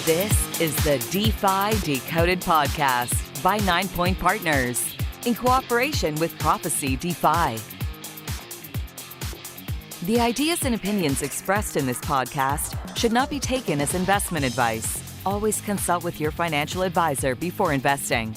This is the DeFi Decoded podcast by 9 Point Partners in cooperation with Prophecy DeFi. The ideas and opinions expressed in this podcast should not be taken as investment advice. Always consult with your financial advisor before investing.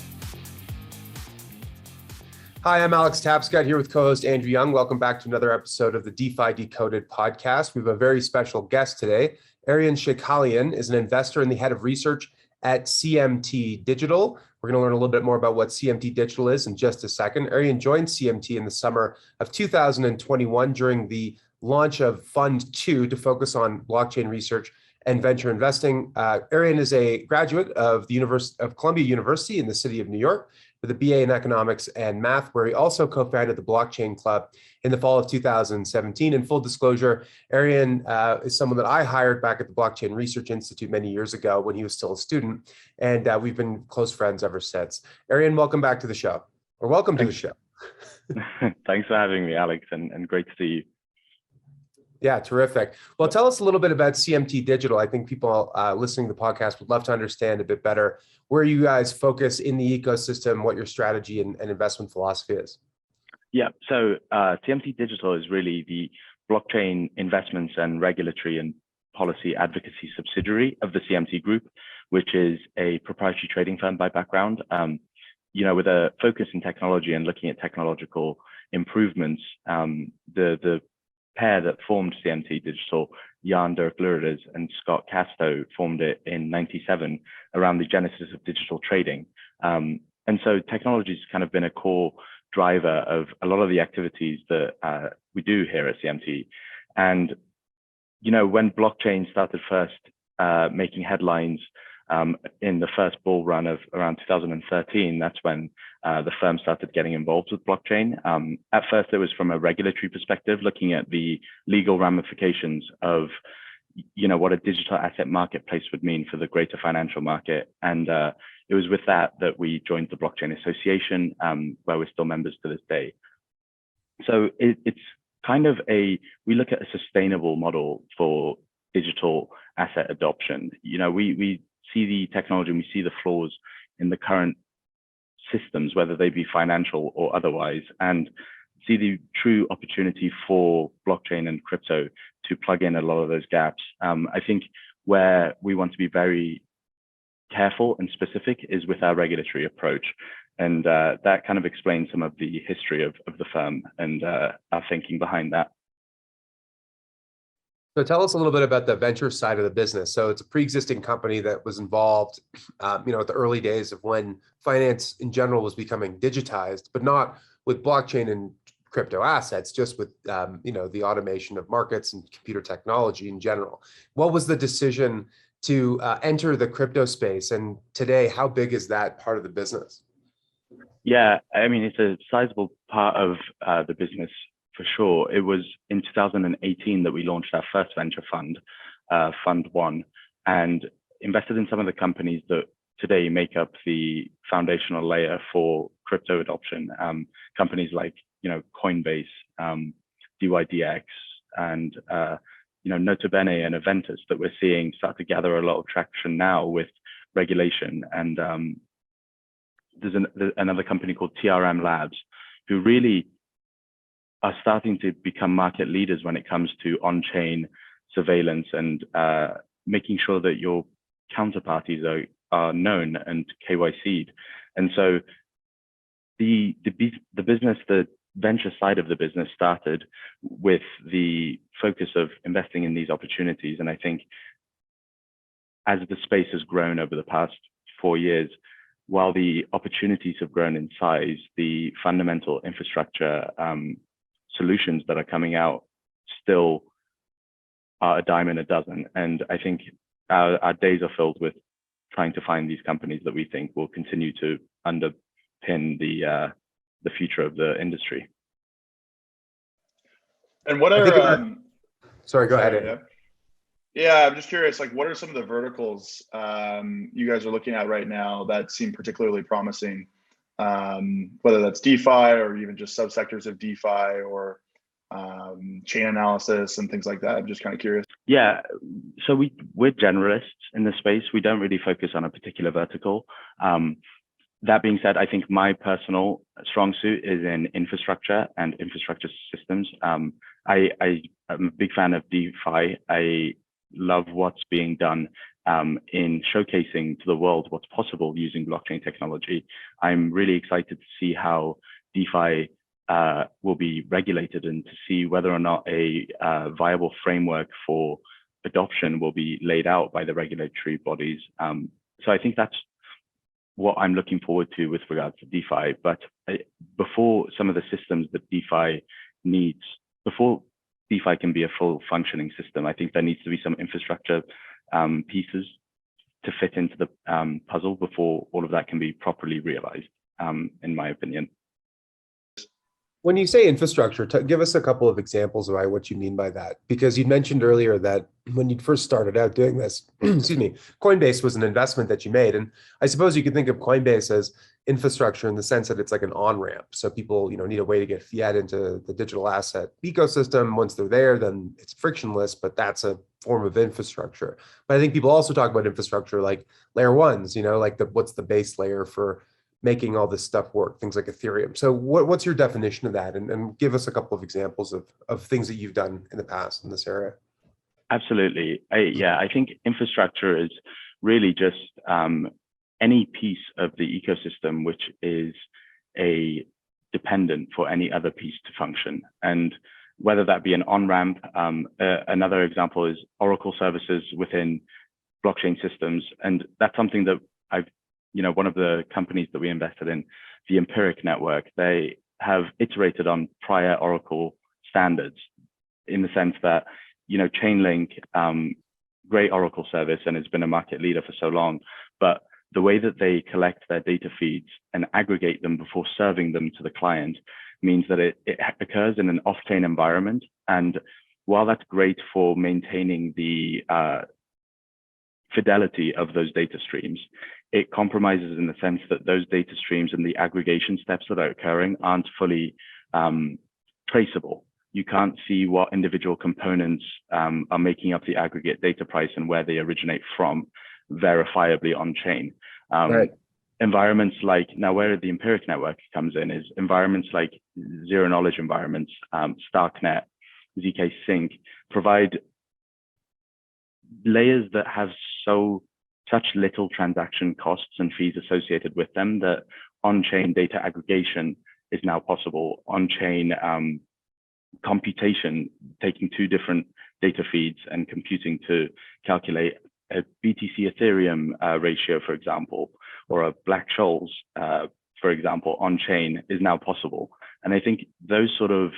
Hi, I'm Alex Tapscott here with co-host Andrew Young. Welcome back to another episode of the DeFi Decoded podcast. We have a very special guest today. Aryan Sheikhalian is an investor and the head of research at CMT Digital. We're going to learn a little bit more about what CMT Digital is in just a second. Aryan joined CMT in the summer of 2021 during the launch of Fund 2 to focus on blockchain research and venture investing. Aryan is a graduate of the Columbia University in the city of New York with a BA in economics and math, where he also co-founded the Blockchain Club in the fall of 2017. In full disclosure, Aryan is someone that I hired back at the Blockchain Research Institute many years ago when he was still a student, and we've been close friends ever since. Aryan, welcome back to the show, or welcome to the show. Thanks for having me, Alex, and great to see you. Yeah, terrific. Well, tell us a little bit about CMT Digital. I think people listening to the podcast would love to understand a bit better where you guys focus in the ecosystem, what your strategy and investment philosophy is. Yeah, so CMT Digital is really the blockchain investments and regulatory and policy advocacy subsidiary of the CMT Group, which is a proprietary trading firm by background. With a focus in technology and looking at technological improvements, the pair that formed CMT Digital, Jan Dirk Luerders and Scott Casto, formed it in '97 around the genesis of digital trading. And so technology has kind of been a core driver of a lot of the activities that we do here at CMT. And, when blockchain started first making headlines in the first bull run of around 2013, that's when the firm started getting involved with blockchain. At first, it was from a regulatory perspective, looking at the legal ramifications of, what a digital asset marketplace would mean for the greater financial market. And it was with that we joined the Blockchain Association, where we're still members to this day. So it's kind of we look at a sustainable model for digital asset adoption. We see the technology and we see the flaws in the current systems, whether they be financial or otherwise, and see the true opportunity for blockchain and crypto to plug in a lot of those gaps. I think where we want to be very careful and specific is with our regulatory approach. And that kind of explains some of the history of the firm and our thinking behind that. So tell us a little bit about the venture side of the business. So it's a pre-existing company that was involved, at the early days of when finance in general was becoming digitized, but not with blockchain and crypto assets, just with, the automation of markets and computer technology in general. What was the decision to enter the crypto space? And today, how big is that part of the business? Yeah, it's a sizable part of the business. For sure. It was in 2018 that we launched our first venture fund, Fund 1, and invested in some of the companies that today make up the foundational layer for crypto adoption. Companies like, Coinbase, DYDX, and, Nota Bene and Aventus that we're seeing start to gather a lot of traction now with regulation. And there's another company called TRM Labs, who really are starting to become market leaders when it comes to on-chain surveillance and making sure that your counterparties are known and KYC'd. And so the venture side of the business started with the focus of investing in these opportunities. And I think as the space has grown over the past 4 years, while the opportunities have grown in size, the fundamental infrastructure solutions that are coming out still are a dime a dozen. And I think our days are filled with trying to find these companies that we think will continue to underpin the future of the industry. And what are sorry, go ahead. Yeah, I'm just curious, what are some of the verticals you guys are looking at right now that seem particularly promising? Whether that's DeFi or even just subsectors of DeFi, or chain analysis and things like that? I'm just kind of curious. Yeah, so we're generalists in the space. We don't really focus on a particular vertical. That being said, I think my personal strong suit is in infrastructure and infrastructure systems. I am a big fan of DeFi. I love what's being done in showcasing to the world what's possible using blockchain technology. I'm really excited to see how DeFi will be regulated and to see whether or not a viable framework for adoption will be laid out by the regulatory bodies. So I think that's what I'm looking forward to with regards to DeFi. But before some of the systems that DeFi needs, before DeFi can be a full functioning system, I think there needs to be some infrastructure pieces to fit into the puzzle before all of that can be properly realized, in my opinion. When you say infrastructure, give us a couple of examples of what you mean by that. Because you mentioned earlier that when you first started out doing this, excuse me, Coinbase was an investment that you made. And I suppose you could think of Coinbase as infrastructure in the sense that it's like an on-ramp. So people, need a way to get fiat into the digital asset ecosystem. Once they're there, then it's frictionless, but that's a form of infrastructure. But I think people also talk about infrastructure like layer ones, like what's the base layer for making all this stuff work, things like Ethereum. So what's your definition of that? And give us a couple of examples of things that you've done in the past in this area. Absolutely. I think infrastructure is really just any piece of the ecosystem which is a dependent for any other piece to function. And whether that be an on-ramp, another example is Oracle services within blockchain systems. And that's something that one of the companies that we invested in, the Empiric network, they have iterated on prior Oracle standards in the sense that, Chainlink, great Oracle service and has been a market leader for so long, but the way that they collect their data feeds and aggregate them before serving them to the client means that it occurs in an off-chain environment. And while that's great for maintaining the fidelity of those data streams, it compromises in the sense that those data streams and the aggregation steps that are occurring aren't fully traceable. You can't see what individual components are making up the aggregate data price and where they originate from verifiably on chain. Right. Environments like, now where the Empiric network comes in is environments like zero knowledge environments, Starknet, ZK Sync, provide layers that have such little transaction costs and fees associated with them that on-chain data aggregation is now possible. On-chain computation, taking two different data feeds and computing to calculate a BTC Ethereum ratio, for example, or a Black-Scholes, for example, on-chain is now possible. And I think those sort of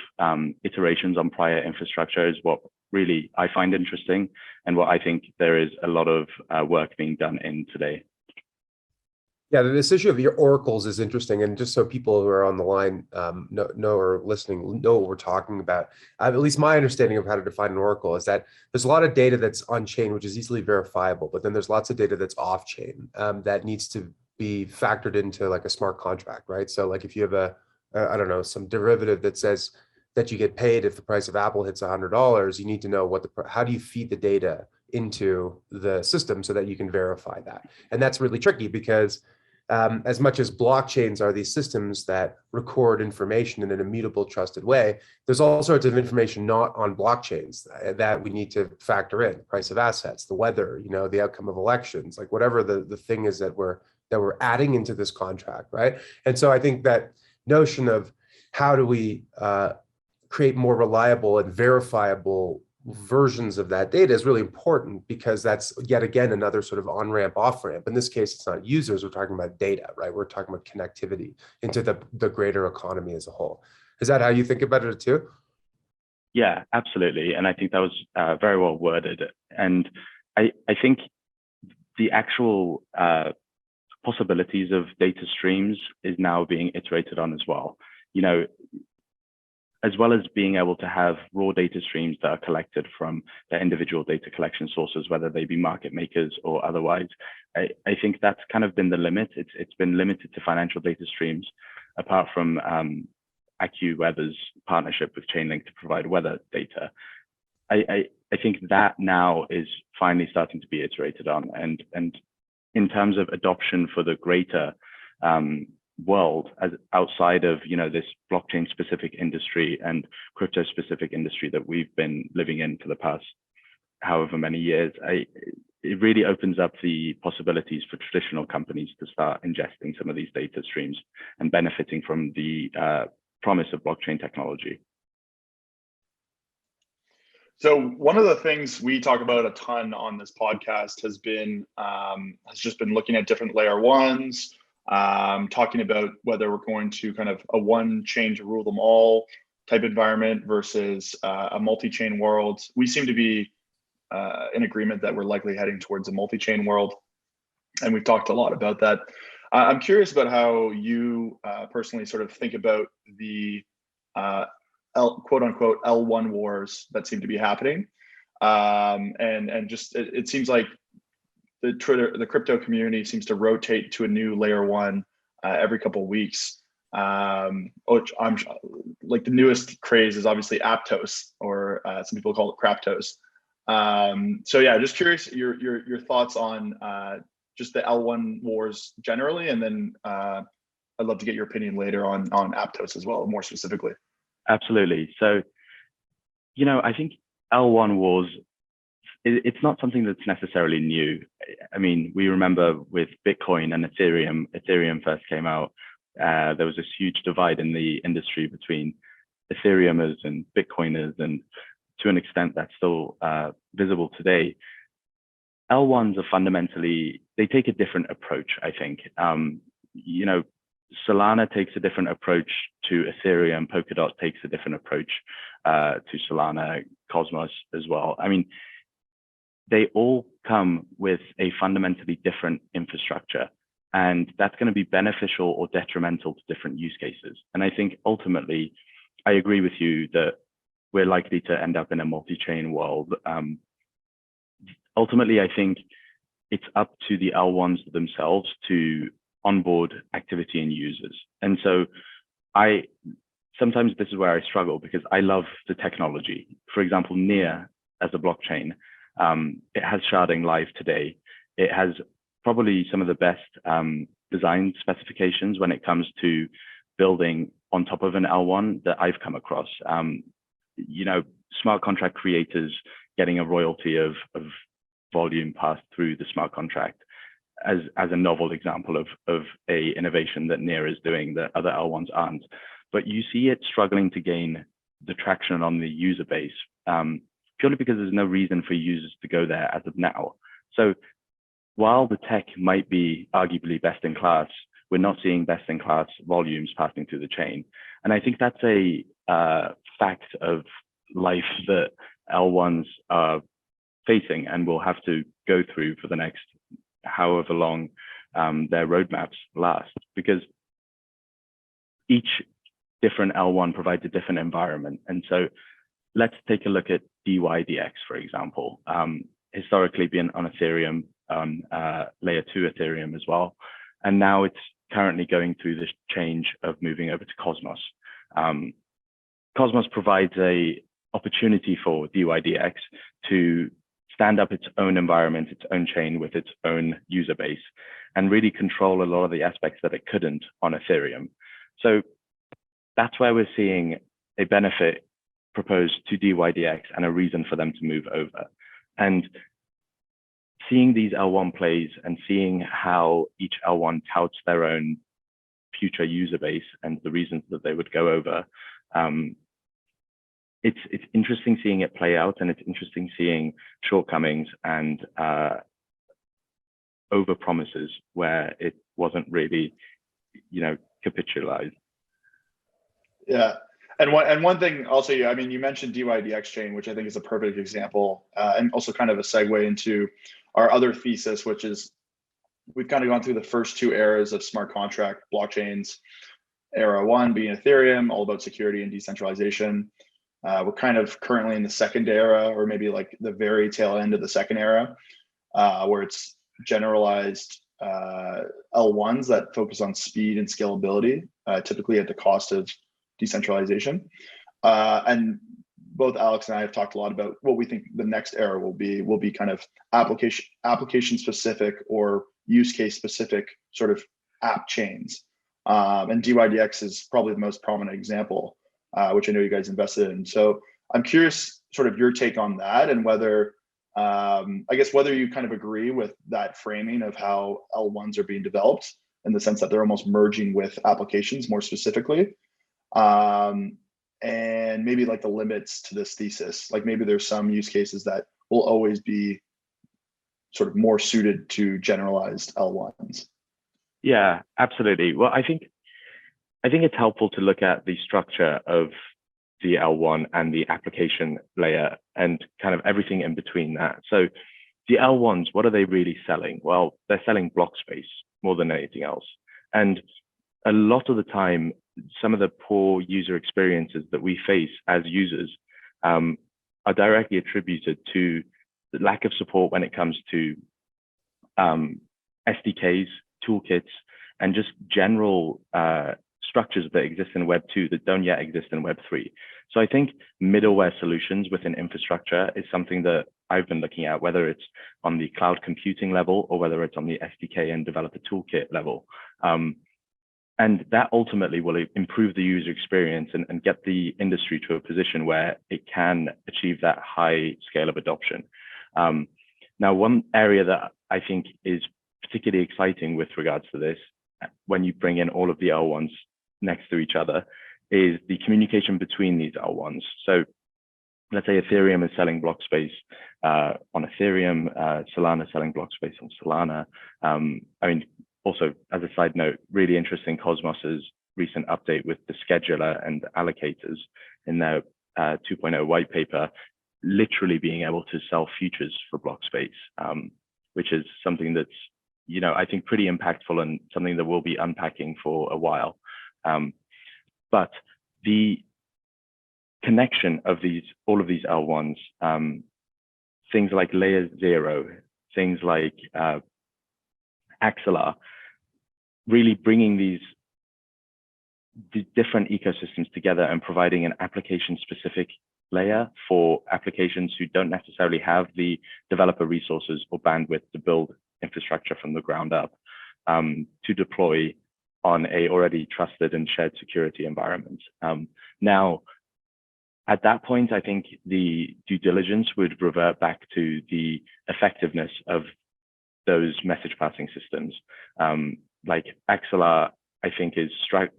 iterations on prior infrastructure is what really I find interesting and what I think there is a lot of work being done in today. Yeah, this issue of your oracles is interesting. And just so people who are on the line know or listening know what we're talking about, at least my understanding of how to define an oracle is that there's a lot of data that's on chain, which is easily verifiable, but then there's lots of data that's off chain that needs to be factored into like a smart contract, right? So like if you have some derivative that says that you get paid if the price of Apple hits $100, you need to know how do you feed the data into the system so that you can verify that. And that's really tricky because as much as blockchains are these systems that record information in an immutable, trusted way, there's all sorts of information not on blockchains that we need to factor in: price of assets, the weather, the outcome of elections, like whatever the thing is that we're adding into this contract, right? And so I think that notion of how do we create more reliable and verifiable versions of that data is really important, because that's yet again another sort of on-ramp, off-ramp. In this case, it's not users, we're talking about data, right? We're talking about connectivity into the greater economy as a whole. Is that how you think about it too? Yeah, absolutely. And I think that was very well worded. And I think the actual possibilities of data streams is now being iterated on as well. As well as being able to have raw data streams that are collected from the individual data collection sources, whether they be market makers or otherwise. I think that's kind of been the limit. It's been limited to financial data streams, apart from AccuWeather's partnership with Chainlink to provide weather data. I think that now is finally starting to be iterated on, and in terms of adoption for the greater world as outside of this blockchain specific industry and crypto specific industry that we've been living in for the past however many years, it really opens up the possibilities for traditional companies to start ingesting some of these data streams and benefiting from the promise of blockchain technology. So one of the things we talk about a ton on this podcast has just been looking at different layer ones, talking about whether we're going to kind of a one chain to rule them all type environment versus a multi-chain world. We seem to be in agreement that we're likely heading towards a multi-chain world, and we've talked a lot about that. I'm curious about how you personally sort of think about the quote unquote L1 wars that seem to be happening, and just it seems like the crypto community seems to rotate to a new layer one every couple of weeks. Which I'm like, the newest craze is obviously Aptos, or some people call it Craptos. So yeah, just curious your thoughts on just the L1 wars generally, and then I'd love to get your opinion later on Aptos as well, more specifically. Absolutely. So, I think L1 wars, it's not something that's necessarily new. I mean, we remember with Bitcoin and Ethereum first came out, there was this huge divide in the industry between Ethereumers and Bitcoiners, and to an extent that's still visible today. L1s are fundamentally, they take a different approach, I think. Solana takes a different approach to Ethereum, Polkadot takes a different approach to Solana, Cosmos as well. I mean, they all come with a fundamentally different infrastructure, and that's going to be beneficial or detrimental to different use cases. And I think ultimately, I agree with you that we're likely to end up in a multi-chain world. Ultimately, I think it's up to the L1s themselves to onboard activity and users. And so sometimes this is where I struggle, because I love the technology. For example, Near as a blockchain, it has sharding live today. It has probably some of the best design specifications when it comes to building on top of an L1 that I've come across. Smart contract creators getting a royalty of volume passed through the smart contract as a novel example of a innovation that Near is doing that other L1s aren't. But you see it struggling to gain the traction on the user base, purely because there's no reason for users to go there as of now. So while the tech might be arguably best in class, we're not seeing best in class volumes passing through the chain. And I think that's a fact of life that L1s are facing and will have to go through for the next however long their roadmaps last, because each different L1 provides a different environment. And so let's take a look at DYDX, for example. Historically been on Ethereum, layer 2 Ethereum as well. And now it's currently going through this change of moving over to Cosmos. Cosmos provides a opportunity for DYDX to stand up its own environment, its own chain with its own user base, and really control a lot of the aspects that it couldn't on Ethereum. So that's where we're seeing a benefit proposed to DYDX and a reason for them to move over. And seeing these L1 plays and seeing how each L1 touts their own future user base and the reasons that they would go over, it's interesting seeing it play out, and it's interesting seeing shortcomings and over promises where it wasn't really, capitalized. Yeah, and one thing also, I mean, you mentioned DYDX chain, which I think is a perfect example, and also kind of a segue into our other thesis, which is we've kind of gone through the first two eras of smart contract blockchains. Era one being Ethereum, all about security and decentralization. We're kind of currently in the second era, or maybe like the very tail end of the second era, where it's generalized L1s that focus on speed and scalability, typically at the cost of decentralization. And both Alex and I have talked a lot about what we think the next era will be kind of application specific or use case specific sort of app chains. And DYDX is probably the most prominent example, which I know you guys invested in. So I'm curious sort of your take on that, and whether, I guess, whether you kind of agree with that framing of how L1s are being developed in the sense that they're almost merging with applications more specifically. And maybe like the limits to this thesis, like maybe there's some use cases that will always be sort of more suited to generalized L1s. Yeah, absolutely. Well, I think it's helpful to look at the structure of the L1 and the application layer and kind of everything in between that. So the L1s, what are they really selling? Well, they're selling block space more than anything else. And a lot of the time, some of the poor user experiences that we face as users are directly attributed to the lack of support when it comes to SDKs, toolkits, and just general structures that exist in Web 2 that don't yet exist in Web 3. So I think middleware solutions within infrastructure is something that I've been looking at, whether it's on the cloud computing level or whether it's on the SDK and developer toolkit level. And that ultimately will improve the user experience and get the industry to a position where it can achieve that high scale of adoption. Now, one area that I think is particularly exciting with regards to this, when you bring in all of the L1s next to each other, is the communication between these L1s. So let's say Ethereum is selling block space on Ethereum, Solana selling block space on Solana. I mean, also, as a side note, really interesting Cosmos's recent update with the scheduler and allocators in their 2.0 white paper, literally being able to sell futures for block space, which is something that's, I think pretty impactful and something that we'll be unpacking for a while. But the connection of all of these L1s, things like Layer 0, things like Axelar, really bringing these different ecosystems together and providing an application-specific layer for applications who don't necessarily have the developer resources or bandwidth to build infrastructure from the ground up, to deploy on a already trusted and shared security environment. Now, at that point, I think the due diligence would revert back to the effectiveness of those message passing systems. Like Axelar, I think, is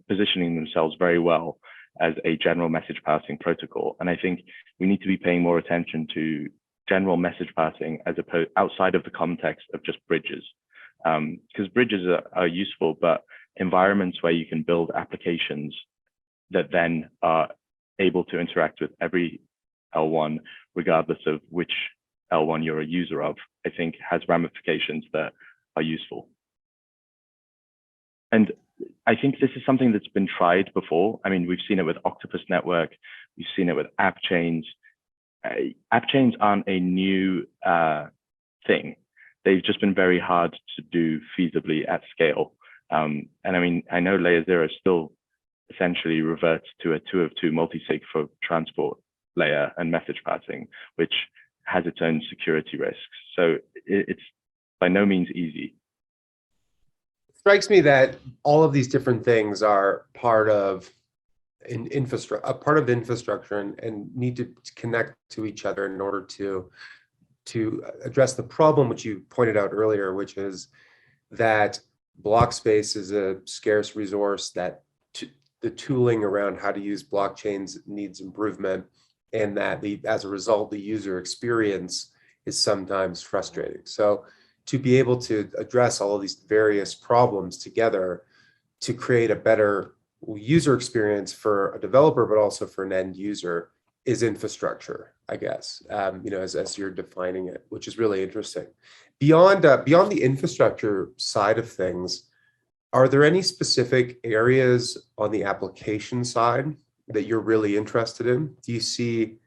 positioning themselves very well as a general message passing protocol. And I think we need to be paying more attention to general message passing as opposed outside of the context of just bridges. Because bridges are useful, but environments where you can build applications that then are able to interact with every L1, regardless of which L1 you're a user of, I think has ramifications that are useful. And I think this is something that's been tried before. I mean, we've seen it with Octopus Network. We've seen it with app chains. App chains aren't a new thing. They've just been very hard to do feasibly at scale. And I mean, I know Layer 0 still essentially reverts to a 2 of 2 multisig for transport layer and message passing, which has its own security risks. So it's by no means easy. It strikes me that all of these different things are part of infrastructure and need to connect to each other in order to address the problem which you pointed out earlier, which is that block space is a scarce resource, that the tooling around how to use blockchains needs improvement, and that as a result, the user experience is sometimes frustrating. So to be able to address all of these various problems together to create a better user experience for a developer, but also for an end user, is infrastructure, I guess, as you're defining it, which is really interesting. Beyond the infrastructure side of things, are there any specific areas on the application side that you're really interested in? Do you see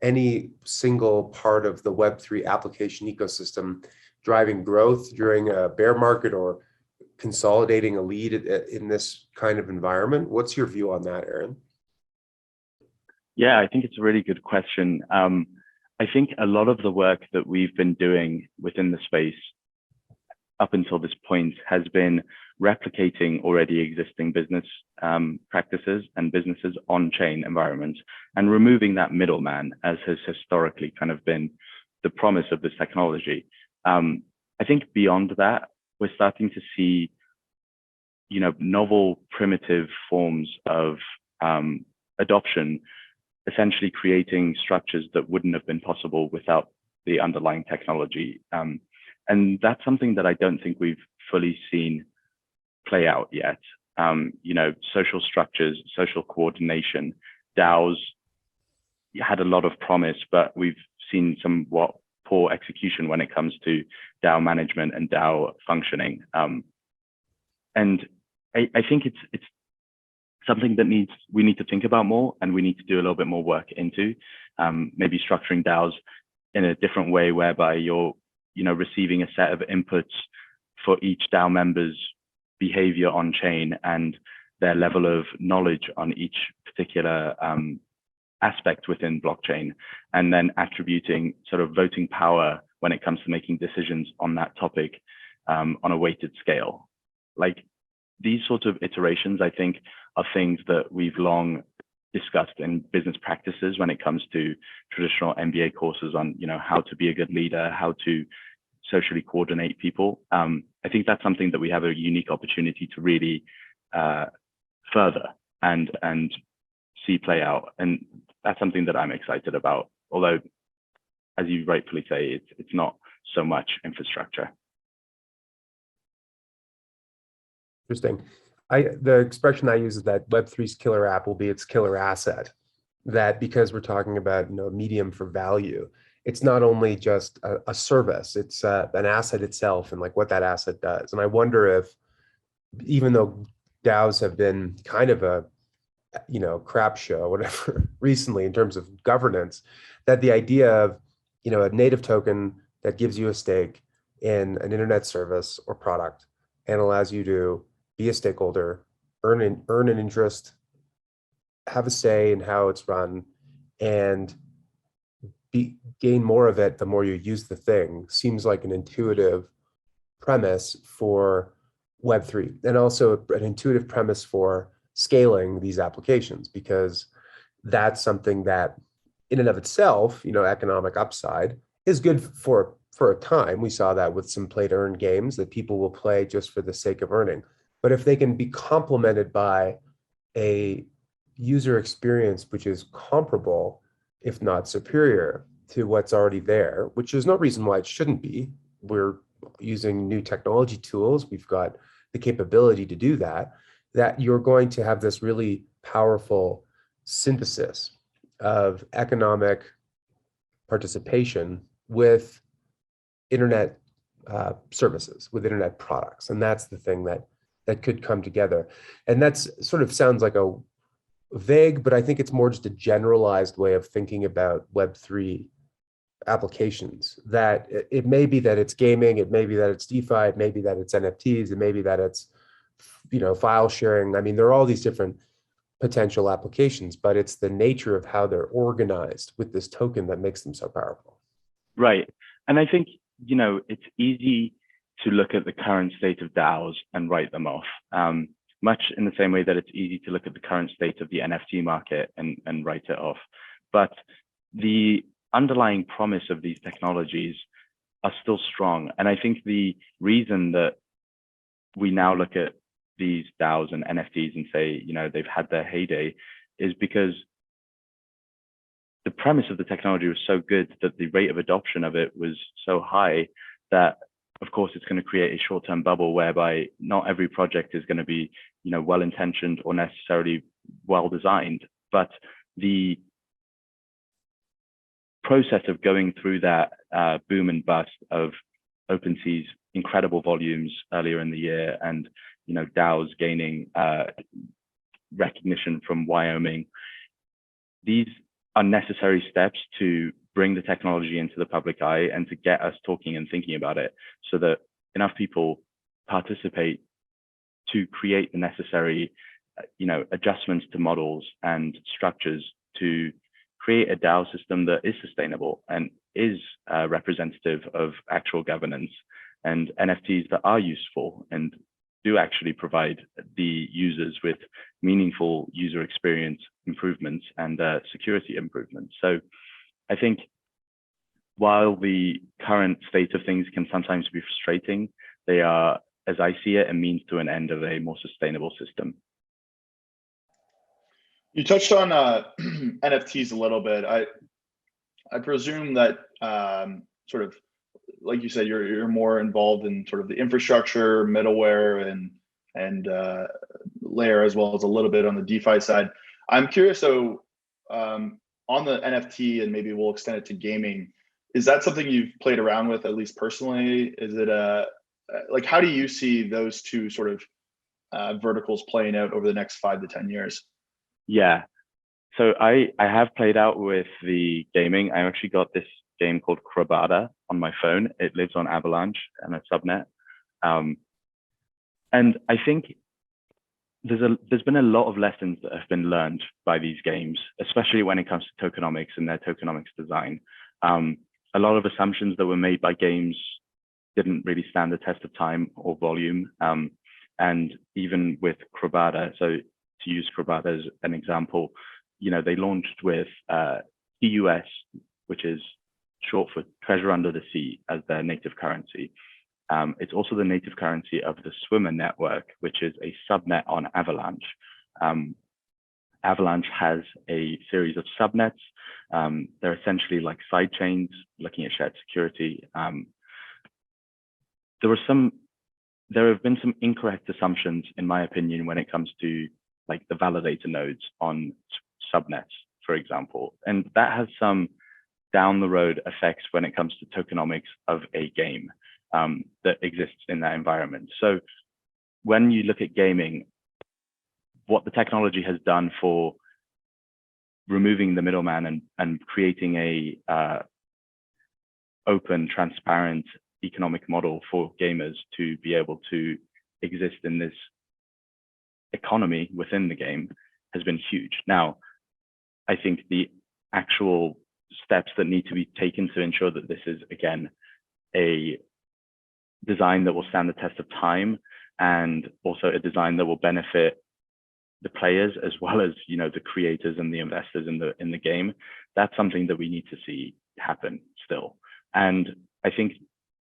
any single part of the Web3 application ecosystem driving growth during a bear market or consolidating a lead in this kind of environment? What's your view on that, Aaron? Yeah, I think it's a really good question. I think a lot of the work that we've been doing within the space up until this point has been replicating already existing business practices and businesses on-chain environments and removing that middleman, as has historically kind of been the promise of this technology. I think beyond that, we're starting to see, novel primitive forms of adoption, essentially creating structures that wouldn't have been possible without the underlying technology. And that's something that I don't think we've fully seen play out yet. Social structures, social coordination, DAOs had a lot of promise, but we've seen somewhat poor execution when it comes to DAO management and DAO functioning. And I think it's something that we need to think about more, and we need to do a little bit more work into, maybe structuring DAOs in a different way, whereby you're receiving a set of inputs for each DAO member's behavior on chain and their level of knowledge on each particular aspect within blockchain, and then attributing sort of voting power when it comes to making decisions on that topic on a weighted scale. Like, these sorts of iterations, I think, are things that we've long discussed in business practices when it comes to traditional MBA courses on, how to be a good leader, how to socially coordinate people. I think that's something that we have a unique opportunity to really further and see play out. And that's something that I'm excited about. Although, as you rightfully say, it's not so much infrastructure. Interesting. The expression I use is that Web3's killer app will be its killer asset. That because we're talking about a medium for value, it's not only just a service, it's an asset itself and like what that asset does. And I wonder if, even though DAOs have been kind of a crap show, whatever, recently in terms of governance, that the idea of a native token that gives you a stake in an internet service or product and allows you to be a stakeholder, earn an interest, have a say in how it's run, and gain more of it the more you use the thing, seems like an intuitive premise for Web3, and also an intuitive premise for scaling these applications, because that's something that in and of itself, economic upside is good for a time. We saw that with some play to earn games that people will play just for the sake of earning. But if they can be complemented by a user experience which is comparable, if not superior, to what's already there, which there's no reason why it shouldn't be. We're using new technology tools. We've got the capability to do that you're going to have this really powerful synthesis of economic participation with internet services, with internet products. And that's the thing that could come together. And that's sort of sounds like a vague, but I think it's more just a generalized way of thinking about Web3 applications, that it may be that it's gaming, it may be that it's DeFi, it may be that it's NFTs, it may be that it's file sharing. I mean, there are all these different potential applications, but it's the nature of how they're organized with this token that makes them so powerful. Right. And I think, it's easy to look at the current state of DAOs and write them off, much in the same way that it's easy to look at the current state of the NFT market and write it off. But the underlying promise of these technologies are still strong. And I think the reason that we now look at these DAOs and NFTs and say, they've had their heyday, is because the premise of the technology was so good that the rate of adoption of it was so high that, of course, it's going to create a short-term bubble whereby not every project is going to be, well-intentioned or necessarily well-designed. But the process of going through that boom and bust of OpenSea's incredible volumes earlier in the year, and DAOs gaining recognition from Wyoming, these are necessary steps to bring the technology into the public eye and to get us talking and thinking about it, so that enough people participate to create the necessary adjustments to models and structures to create a DAO system that is sustainable and is representative of actual governance, and NFTs that are useful and do actually provide the users with meaningful user experience improvements and security improvements. So I think while the current state of things can sometimes be frustrating, they are, as I see it, a means to an end of a more sustainable system. You touched on NFTs a little bit. I presume that sort of, like you said, you're more involved in sort of the infrastructure, middleware, and layer, as well as a little bit on the DeFi side. I'm curious, though, on the NFT, and maybe we'll extend it to gaming. Is that something you've played around with, at least personally? Is it like, how do you see those two sort of verticals playing out over the next 5 to 10 years? Yeah, so I have played out with the gaming. I actually got this game called Crabada on my phone. It lives on Avalanche and a subnet. And I think there's been a lot of lessons that have been learned by these games, especially when it comes to tokenomics and their tokenomics design. A lot of assumptions that were made by games didn't really stand the test of time or volume. And even with Crabada, so to use Crabada as an example, they launched with TUS, which is short for Treasure Under the Sea, as their native currency. It's also the native currency of the Swimmer network, which is a subnet on Avalanche. Avalanche has a series of subnets. They're essentially like side chains looking at shared security. There have been some incorrect assumptions, in my opinion, when it comes to like the validator nodes on subnets, for example, and that has some down the road effects when it comes to tokenomics of a game that exists in that environment. So when you look at gaming, what the technology has done for removing the middleman and creating a open, transparent economic model for gamers to be able to exist in this economy within the game has been huge. Now, I think the actual steps that need to be taken to ensure that this is, again, a design that will stand the test of time, and also a design that will benefit the players as well as the creators and the investors in the game. That's something that we need to see happen still. And I think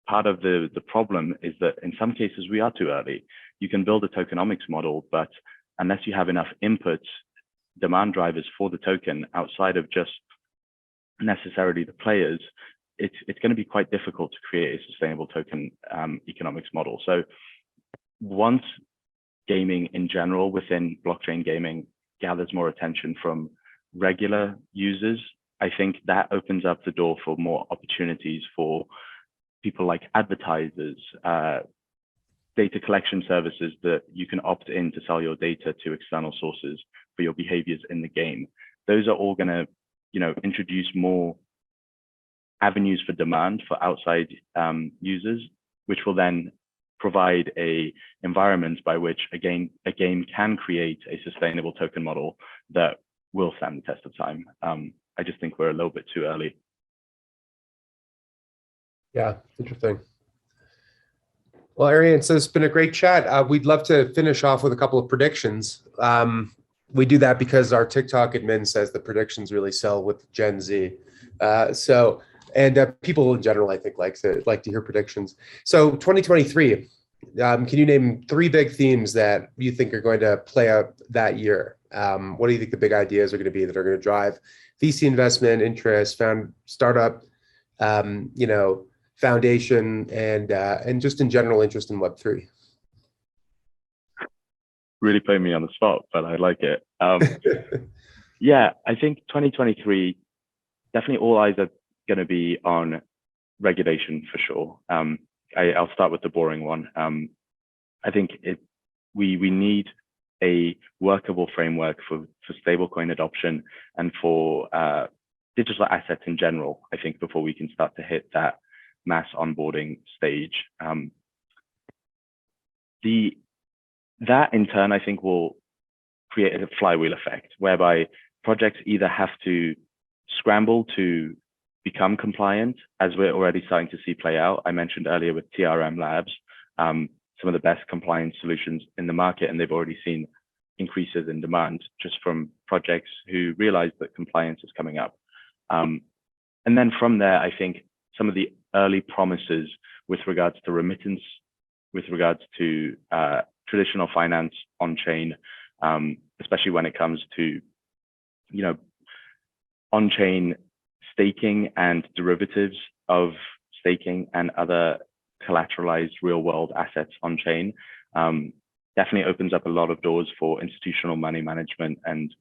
part of the problem is that in some cases we are too early. You can build a tokenomics model, but unless you have enough inputs, demand drivers for the token outside of just necessarily the players, it's going to be quite difficult to create a sustainable token economics model. So once gaming in general within blockchain gaming gathers more attention from regular users, I think that opens up the door for more opportunities for people like advertisers, data collection services that you can opt in to sell your data to external sources for your behaviors in the game. Those are all going to, introduce more avenues for demand for outside users, which will then provide a environment by which a game can create a sustainable token model that will stand the test of time. I just think we're a little bit too early. Yeah, interesting. Well, Aryan, so it's been a great chat. We'd love to finish off with a couple of predictions. We do that because our TikTok admin says the predictions really sell with Gen Z. And people in general, I think, like to hear predictions. So 2023, can you name 3 big themes that you think are going to play out that year? What do you think the big ideas are going to be that are going to drive VC investment, interest, startup, foundation, and just in general interest in Web3? Really put me on the spot, but I like it. Yeah, I think 2023, definitely all eyes are going to be on regulation for sure. I'll start with the boring one. I think we need a workable framework for stablecoin adoption and for digital assets in general, I think, before we can start to hit that mass onboarding stage. That in turn, I think, will create a flywheel effect whereby projects either have to scramble to become compliant, as we're already starting to see play out. I mentioned earlier with TRM Labs, some of the best compliance solutions in the market, and they've already seen increases in demand just from projects who realize that compliance is coming up. And then from there, I think some of the early promises with regards to remittance, with regards to traditional finance on chain, especially when it comes to, on-chain staking and derivatives of staking and other collateralized real-world assets on chain, definitely opens up a lot of doors for institutional money management and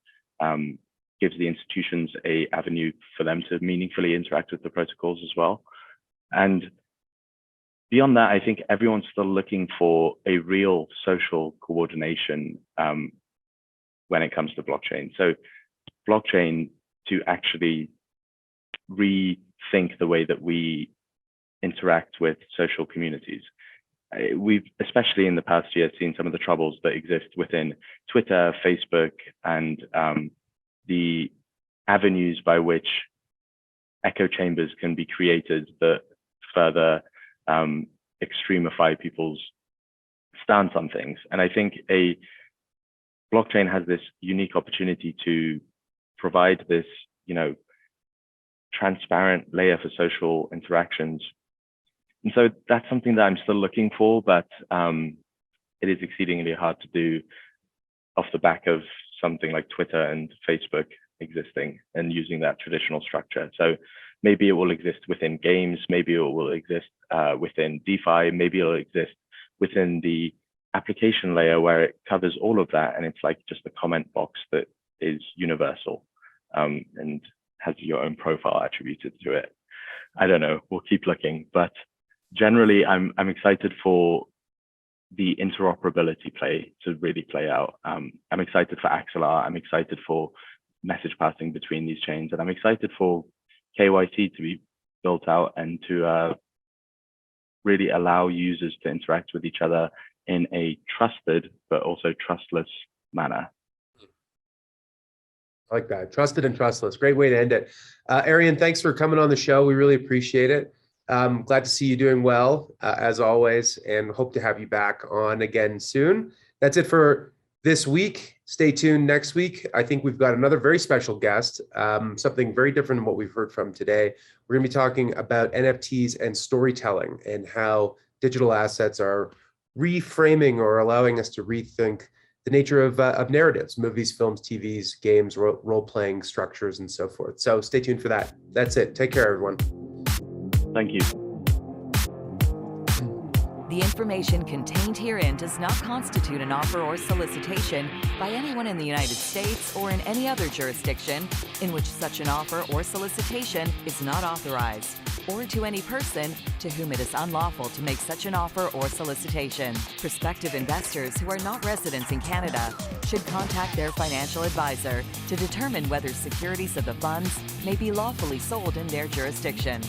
gives the institutions a avenue for them to meaningfully interact with the protocols as well. And beyond that, I think everyone's still looking for a real social coordination when it comes to blockchain. So blockchain to actually rethink the way that we interact with social communities. We've, especially in the past year, seen some of the troubles that exist within Twitter, Facebook, and the avenues by which echo chambers can be created that further extremify people's stance on things. And I think a blockchain has this unique opportunity to provide this, transparent layer for social interactions. And so that's something that I'm still looking for, but it is exceedingly hard to do off the back of something like Twitter and Facebook existing and using that traditional structure. So maybe it will exist within games, maybe it will exist within DeFi, maybe it'll exist within the application layer where it covers all of that, and it's like just a comment box that is universal and has your own profile attributed to it. I don't know, we'll keep looking, but generally I'm excited for the interoperability play to really play out. I'm excited for Axelar, I'm excited for message passing between these chains, and I'm excited for KYC to be built out and to really allow users to interact with each other in a trusted but also trustless manner. I like that. Trusted and trustless. Great way to end it. Aryan, thanks for coming on the show. We really appreciate it. Glad to see you doing well, as always, and hope to have you back on again soon. That's it for this week. Stay tuned next week. I think we've got another very special guest, something very different than what we've heard from today. We're going to be talking about NFTs and storytelling and how digital assets are reframing or allowing us to rethink the nature of narratives, movies, films, TVs, games, role-playing structures, and so forth. So stay tuned for that. That's it. Take care, everyone. Thank you. The information contained herein does not constitute an offer or solicitation by anyone in the United States or in any other jurisdiction in which such an offer or solicitation is not authorized, or to any person to whom it is unlawful to make such an offer or solicitation. Prospective investors who are not residents in Canada should contact their financial advisor to determine whether securities of the funds may be lawfully sold in their jurisdiction.